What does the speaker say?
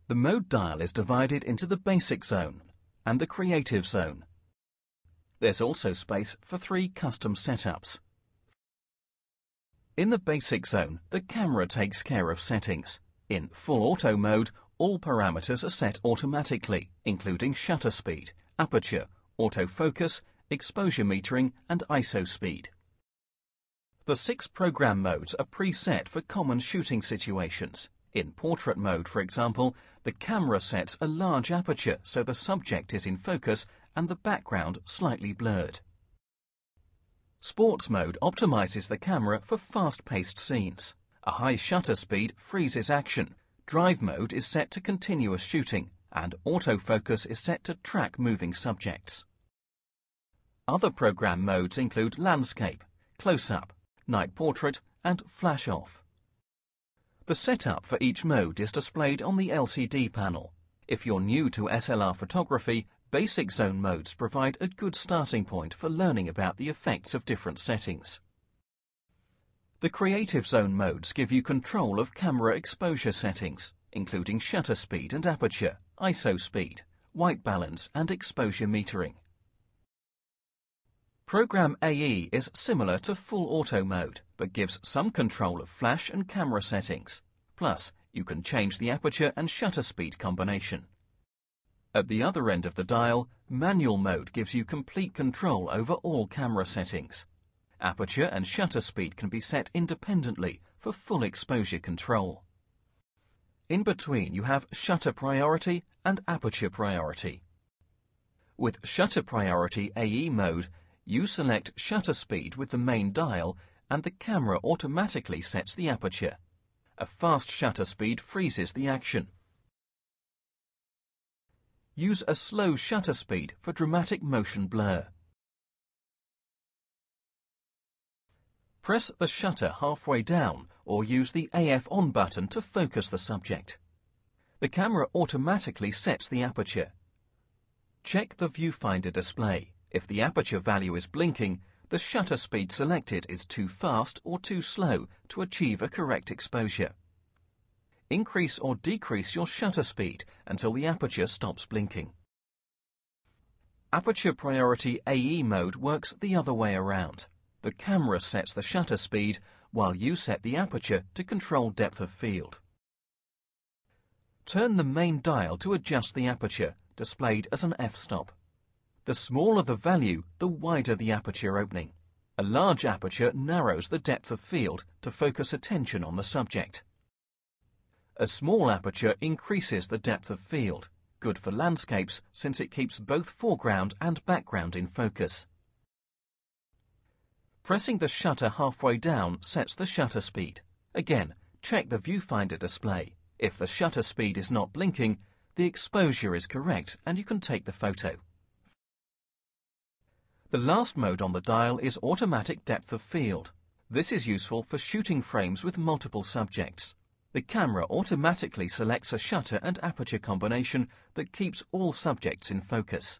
The mode dial is divided into the basic zone and the creative zone. There's also space for 3 custom setups. In the basic zone, the camera takes care of settings. In full auto mode, all parameters are set automatically, including shutter speed, aperture, autofocus, exposure metering and ISO speed. The 6 program modes are preset for common shooting situations. In portrait mode, for example, the camera sets a large aperture so the subject is in focus and the background slightly blurred. Sports mode optimizes the camera for fast-paced scenes. A high shutter speed freezes action. Drive mode is set to continuous shooting, and autofocus is set to track moving subjects. Other program modes include landscape, close-up, night portrait, and flash-off. The setup for each mode is displayed on the LCD panel. If you're new to SLR photography, basic zone modes provide a good starting point for learning about the effects of different settings. The creative zone modes give you control of camera exposure settings, including shutter speed and aperture, ISO speed, white balance and exposure metering. Program AE is similar to full auto mode, but gives some control of flash and camera settings. Plus, you can change the aperture and shutter speed combination. At the other end of the dial, manual mode gives you complete control over all camera settings. Aperture and shutter speed can be set independently for full exposure control. In between, you have shutter priority and aperture priority. With shutter priority AE mode, you select shutter speed with the main dial and the camera automatically sets the aperture. A fast shutter speed freezes the action. Use a slow shutter speed for dramatic motion blur. Press the shutter halfway down or use the AF on button to focus the subject. The camera automatically sets the aperture. Check the viewfinder display. If the aperture value is blinking, the shutter speed selected is too fast or too slow to achieve a correct exposure. Increase or decrease your shutter speed until the aperture stops blinking. Aperture priority AE mode works the other way around. The camera sets the shutter speed while you set the aperture to control depth of field. Turn the main dial to adjust the aperture, displayed as an f-stop. The smaller the value, the wider the aperture opening. A large aperture narrows the depth of field to focus attention on the subject. A small aperture increases the depth of field, good for landscapes since it keeps both foreground and background in focus. Pressing the shutter halfway down sets the shutter speed. Again, check the viewfinder display. If the shutter speed is not blinking, the exposure is correct and you can take the photo. The last mode on the dial is automatic depth of field. This is useful for shooting frames with multiple subjects. The camera automatically selects a shutter and aperture combination that keeps all subjects in focus.